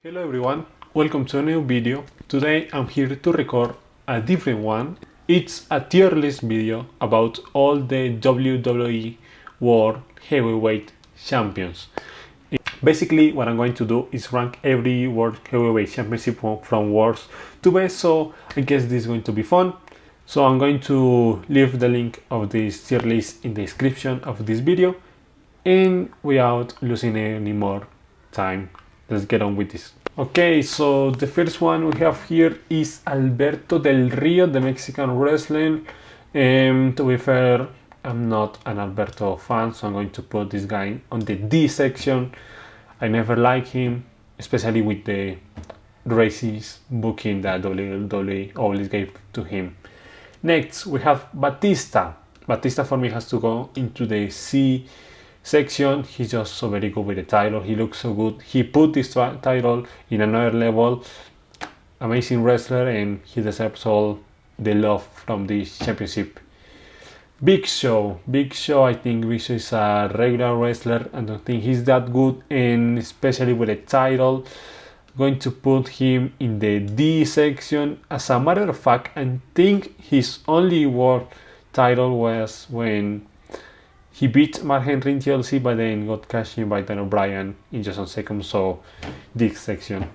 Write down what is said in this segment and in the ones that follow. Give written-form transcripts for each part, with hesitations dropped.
Hello everyone, welcome to a new video. Today I'm here to record a different one. It's a tier list video about all the WWE World Heavyweight Champions. Basically what I'm going to do is rank every World Heavyweight Championship from worst to best, so I guess this is going to be fun. So I'm going to leave the link of this tier list in the description of this video, and without losing any more time, let's get on with this. Okay, so the first one we have here is Alberto Del Rio, the Mexican wrestler. To be fair, I'm not an Alberto fan, so I'm going to put this guy on the D section. I never liked him, especially with the racist booking that WWE always gave to him. Next, we have Batista. Batista for me has to go into the C section. He's just so very good with the title. He looks so good. He put this title in another level. Amazing wrestler, and he deserves all the love from this championship. Big Show. I think Big Show is a regular wrestler. I don't think he's that good, and especially with the title, I'm going to put him in the D section. As a matter of fact, I think his only world title was when he beat Mark Henry in TLC, but then got cashed in by Daniel Bryan in just 1 second, so this section.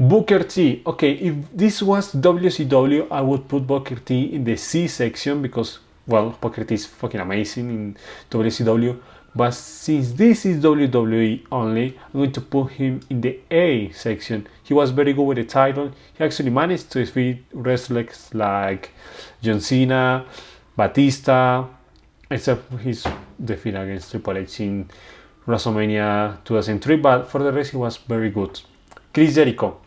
Booker T. Okay, if this was WCW, I would put Booker T in the C section because, well, Booker T is fucking amazing in WCW. But since this is WWE only, I'm going to put him in the A section. He was very good with the title. He actually managed to defeat wrestlers like John Cena, Batista, except his defeat against Triple H in WrestleMania 2003, but for the rest he was very good. Chris Jericho,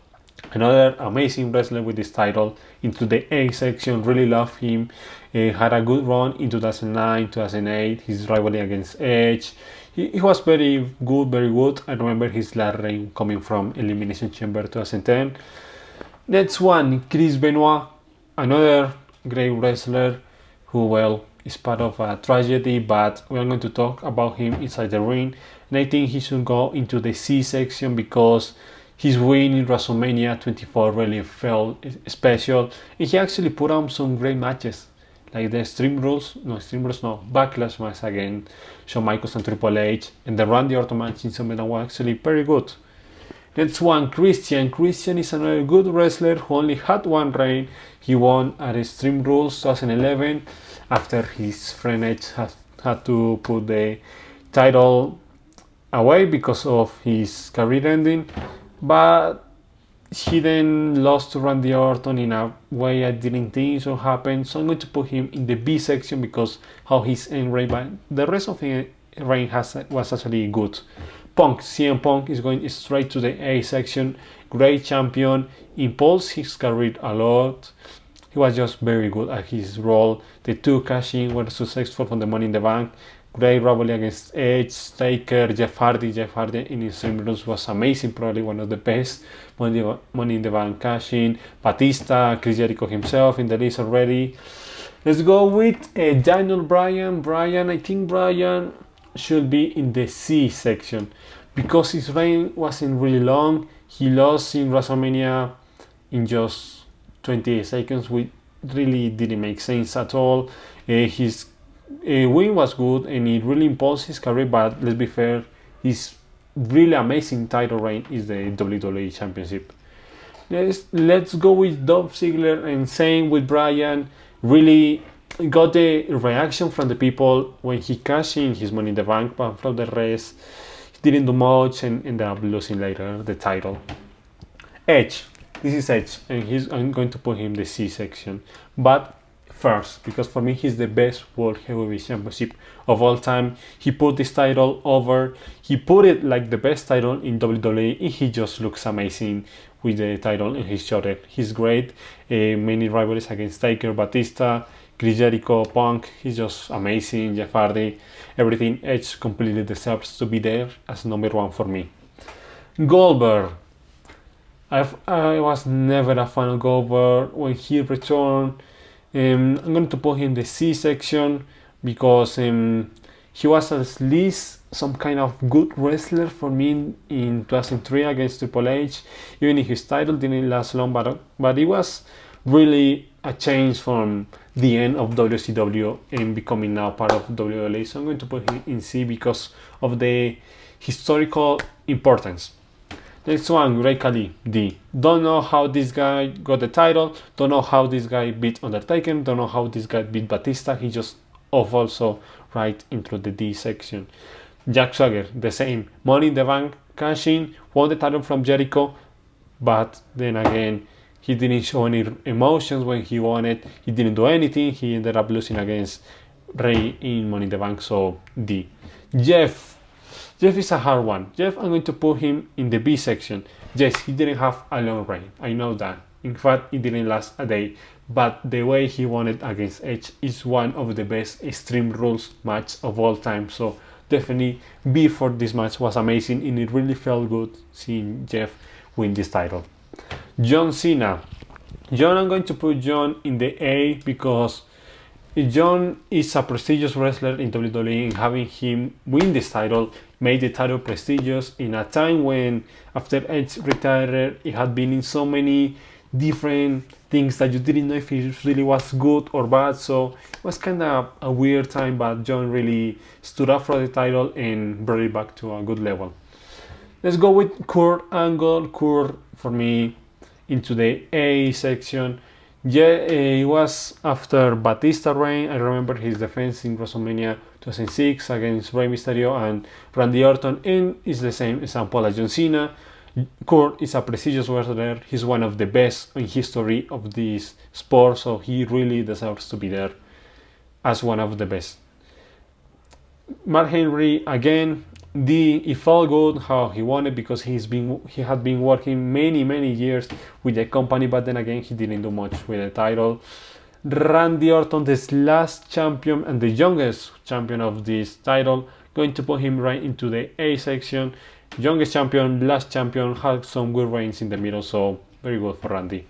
another amazing wrestler with this title, into the A section. Really love him. Had a good run in 2009, 2008, his rivalry against Edge. He was very good. I remember his last reign coming from Elimination Chamber 2010. Next one, Chris Benoit, another great wrestler who, well, is part of a tragedy, but we are going to talk about him inside the ring, and I think he should go into the C section because his win in WrestleMania 24 really felt special, and he actually put on some great matches, like the Backlash match against Shawn Michaels and Triple H, and the Randy Orton match in SummerSlam was actually very good. Next one, Christian. Christian is another good wrestler who only had one reign. He won at Extreme Rules 2011 after his friend Edge had to put the title away because of his career ending. But he then lost to Randy Orton in a way I didn't think so happened. So I'm going to put him in the B section because how his end reign, but the rest of the reign was actually good. CM Punk is going straight to the A section. Great champion, impulsed his career a lot. He was just very good at his role. The two cash-in were successful from the Money in the Bank. Great rivalry against Edge, Taker, Jeff Hardy. Jeff Hardy in his Rules was amazing, probably one of the best Money in the Bank cash-in. Batista, Chris Jericho himself in the list already. Let's go with Daniel Bryan. I think Bryan should be in the C section because his reign wasn't really long. He lost in WrestleMania in just 28 seconds, which really didn't make sense at all. His win was good and it really impulsed his career, but let's be fair, his really amazing title reign is the WWE Championship. Let's go with Dolph Ziggler, and same with Bryan. Really got the reaction from the people when he cashed in his Money in the Bank, but from the rest, he didn't do much and ended up losing later the title. Edge. This is Edge, and I'm going to put him in the C section. But first, because for me he's the best World Heavyweight Championship of all time. He put this title over. He put it like the best title in WWE, and he just looks amazing with the title in his shoulder. He's great. Many rivalries against Taker, Batista, Chris Jericho, Punk. He's just amazing. Jeff Hardy, everything. Edge completely deserves to be there as number one for me. Goldberg. I was never a fan of Goldberg when he returned. I'm going to put him in the C section because he was at least some kind of good wrestler for me in 2003 against Triple H. Even if his title didn't last long, but it was really a change from the end of WCW and becoming now part of WWE. So I'm going to put him in C because of the historical importance. Next one, Great Khali, D. Don't know how this guy got the title. Don't know how this guy beat Undertaker. Don't know how this guy beat Batista. He just also right into the D section. Jack Swagger, the same. Money in the Bank, cash in, won the title from Jericho, but then again, he didn't show any emotions when he won it. He didn't do anything. He ended up losing against Ray in Money in the Bank, so D. Jeff is a hard one. Jeff, I'm going to put him in the B section. Yes, he didn't have a long reign. I know that. In fact, it didn't last a day. But the way he won it against Edge is one of the best Extreme Rules match of all time. So definitely B for this match was amazing, and it really felt good seeing Jeff win this title. John Cena. John, I'm going to put John in the A because John is a prestigious wrestler in WWE, and having him win this title made the title prestigious in a time when, after Edge retired, it had been in so many different things that you didn't know if it really was good or bad. So it was kind of a weird time, but John really stood up for the title and brought it back to a good level. Let's go with Kurt Angle. Kurt, for me, into the A section. Yeah, it was after Batista reign. I remember his defense in WrestleMania 2006 against Rey Mysterio and Randy Orton, and it's the same example as John Cena. Kurt is a prestigious wrestler. He's one of the best in history of this sport, so he really deserves to be there as one of the best. Mark Henry, again, it felt good how he won it because he had been working many years with the company, but then again he didn't do much with the title. Randy Orton, this last champion and the youngest champion of this title, going to put him right into the A section. Youngest champion, last champion, had some good reigns in the middle, so very good for Randy.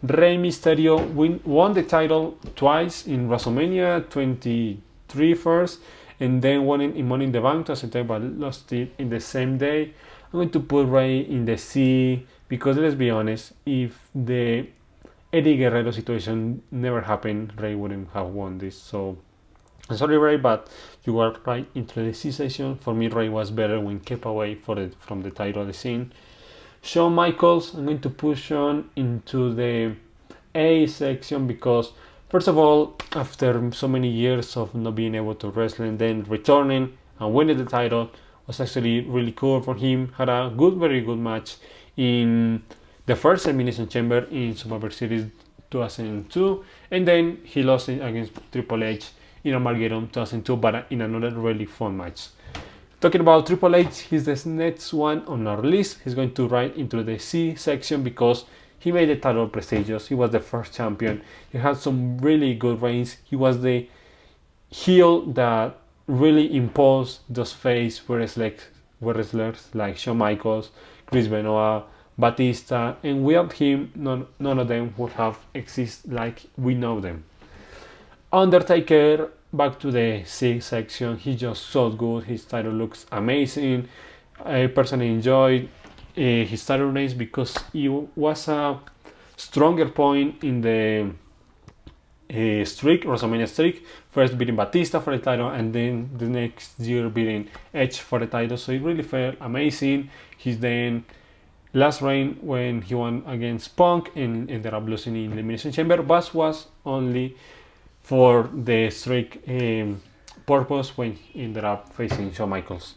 Rey Mysterio won the title twice in WrestleMania 23 first, and then won it in Money in the Bank, but lost it in the same day. I'm going to put Rey in the C because, let's be honest, if the Eddie Guerrero situation never happened, Rey wouldn't have won this. So I'm sorry, Rey, but you were right into the C section. For me, Rey was better when kept away from the title scene. Shawn Michaels, I'm going to push Shawn into the A section because, first of all, after so many years of not being able to wrestle and then returning and winning the title was actually really cool for him. Had a very good match in the first Elimination Chamber in Survivor Series 2002, and then he lost it against Triple H in Armageddon 2002, but in another really fun match. Talking about Triple H, he's the next one on our list. He's going to ride into the C section because he made the title prestigious. He was the first champion. He had some really good reigns. He was the heel that really imposed those face wrestlers like Shawn Michaels, Chris Benoit, Batista, and without him, none of them would have existed like we know them. Undertaker, back to the C section. He's just so good. His title looks amazing. I personally enjoyed his title reigns because it was a stronger point in the WrestleMania streak. First beating Batista for the title, and then the next year beating Edge for the title. So it really felt amazing. His then last reign when he won against Punk and ended up losing in Elimination Chamber, but was only for the streak purpose when he ended up facing Shawn Michaels.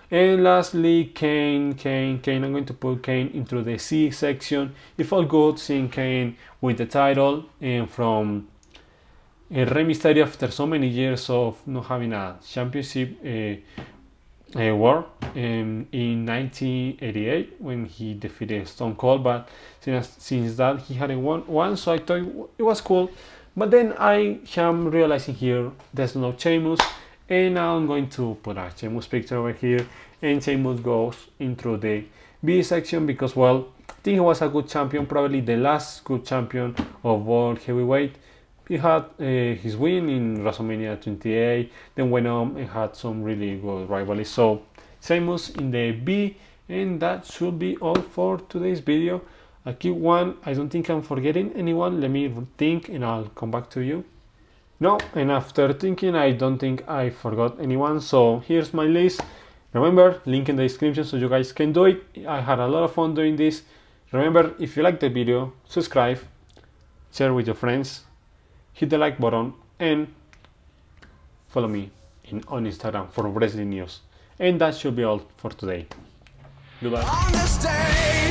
And lastly, Kane. I'm going to put Kane into the C section. It felt good seeing Kane with the title and from Rey Mysterio after so many years of not having a championship war in 1988 when he defeated Stone Cold, but since that he hadn't won one, so I thought it was cool. But then I am realizing here there's no Sheamus, and now I'm going to put a Sheamus picture over here, and Sheamus goes into the B section because, well, I think he was a good champion, probably the last good champion of World Heavyweight. he had his win in WrestleMania 28, then went on and had some really good rivalries. So Sheamus in the B, and that should be all for today's video. A quick one, I don't think I'm forgetting anyone. Let me think and I'll come back to you. No, and after thinking, I don't think I forgot anyone. So here's my list. Remember, link in the description so you guys can do it. I had a lot of fun doing this. Remember, if you like the video, subscribe, share with your friends, hit the like button, and follow me on Instagram for wrestling news. And that should be all for today. Goodbye.